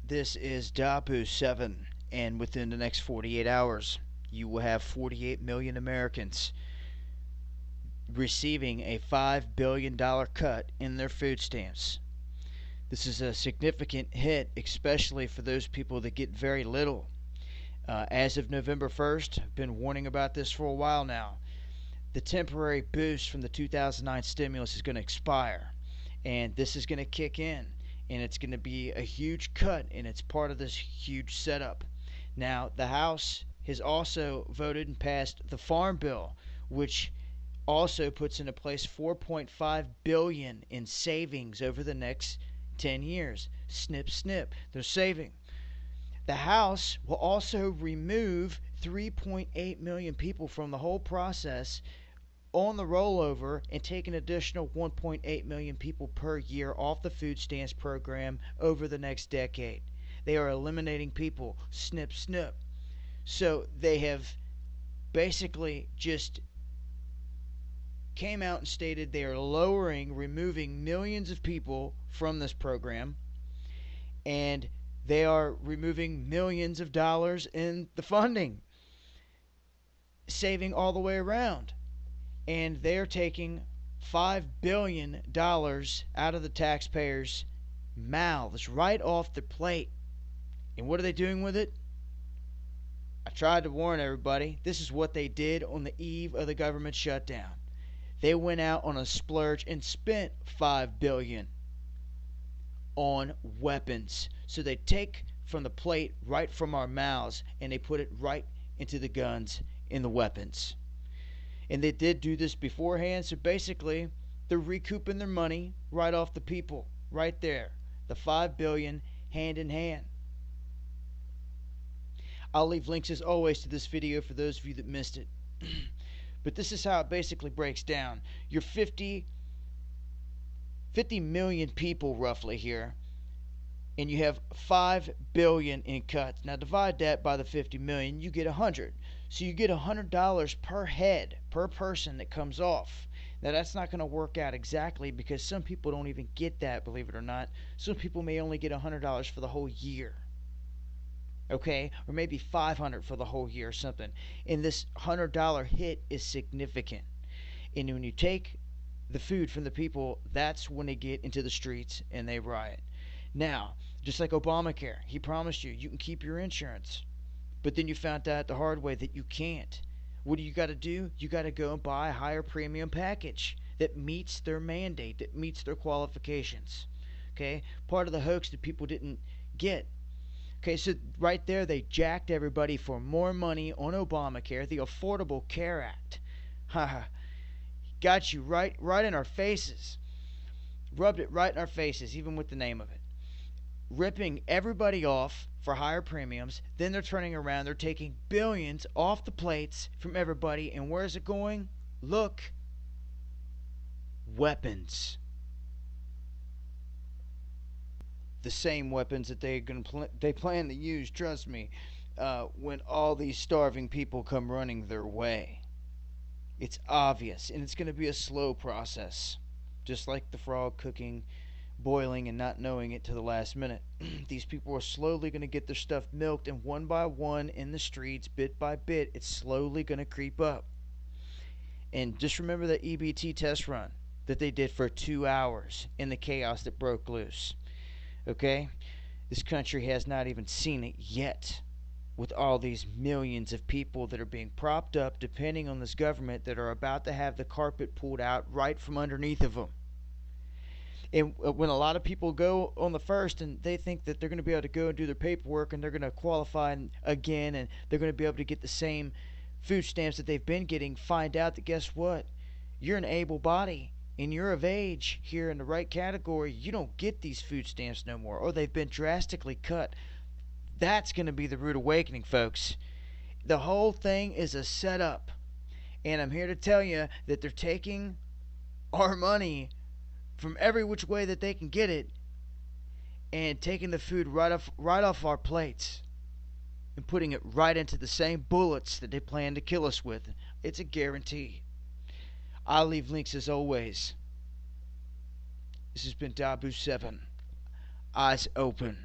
This is Dabu 7, and within the next 48 hours, you will have 48 million Americans receiving a $5 billion cut in their food stamps. This is a significant hit, especially for those people that get very little. As of November 1st, I've been warning about this for a while now. The temporary boost from the 2009 stimulus is going to expire, and this is going to kick in, and it's going to be a huge cut, and it's part of this huge setup. Now, the House has also voted and passed the Farm Bill, which also puts into place 4.5 billion in savings over the next 10 years. Snip, snip, they're saving. The House will also remove 3.8 million people from the whole process on the rollover and take an additional 1.8 million people per year off the food stamps program over the next decade. They are eliminating people, snip, snip. So they have basically just came out and stated they are removing millions of people from this program, and they are removing millions of dollars in the funding, saving all the way around. And they're taking $5 billion out of the taxpayers' mouths, right off the plate. And what are they doing with it? I tried to warn everybody. This is what they did on the eve of the government shutdown. They went out on a splurge and spent $5 billion on weapons. So they take from the plate right from our mouths and they put it right into the guns and the weapons. And they did do this beforehand, so basically they're recouping their money right off the people, right there. The $5 billion hand in hand. I'll leave links as always to this video for those of you that missed it. But this is how it basically breaks down. You're 50 million people roughly here, and you have $5 billion in cuts. Now divide that by the 50 million, you get 100. So you get $100 per head, per person that comes off. Now that's not going to work out exactly because some people don't even get that, believe it or not. Some people may only get $100 for the whole year. Okay? Or maybe $500 for the whole year or something. And this $100 hit is significant. And when you take the food from the people, that's when they get into the streets and they riot. Now, just like Obamacare, he promised you can keep your insurance. But then you found out the hard way that you can't. What do you got to do? You got to go and buy a higher premium package that meets their mandate, that meets their qualifications. Okay? Part of the hoax that people didn't get. Okay, so right there they jacked everybody for more money on Obamacare, the Affordable Care Act. Haha. Got you right in our faces. Rubbed it right in our faces, even with the name of it. Ripping everybody off for higher premiums. Then they're turning around. They're taking billions off the plates from everybody. And where is it going? Look. Weapons. The same weapons that they plan to use, trust me, when all these starving people come running their way. It's obvious. And it's going to be a slow process. Just like the frog cooking, boiling, and not knowing it to the last minute. These people are slowly going to get their stuff milked, and one by one in the streets, bit by bit, it's slowly going to creep up. And just remember the EBT test run that they did for 2 hours in the chaos that broke loose. Okay? This country has not even seen it yet, with all these millions of people that are being propped up depending on this government that are about to have the carpet pulled out right from underneath of them. And when a lot of people go on the first and they think that they're going to be able to go and do their paperwork and they're going to qualify again and they're going to be able to get the same food stamps that they've been getting, find out that guess what? You're an able body and you're of age here in the right category. You don't get these food stamps no more, or they've been drastically cut. That's going to be the rude awakening, folks. The whole thing is a setup. And I'm here to tell you that they're taking our money from every which way that they can get it and taking the food right off our plates and putting it right into the same bullets that they plan to kill us with. It's a guarantee. I'll leave links as always. This has been Dabu 7. Eyes open.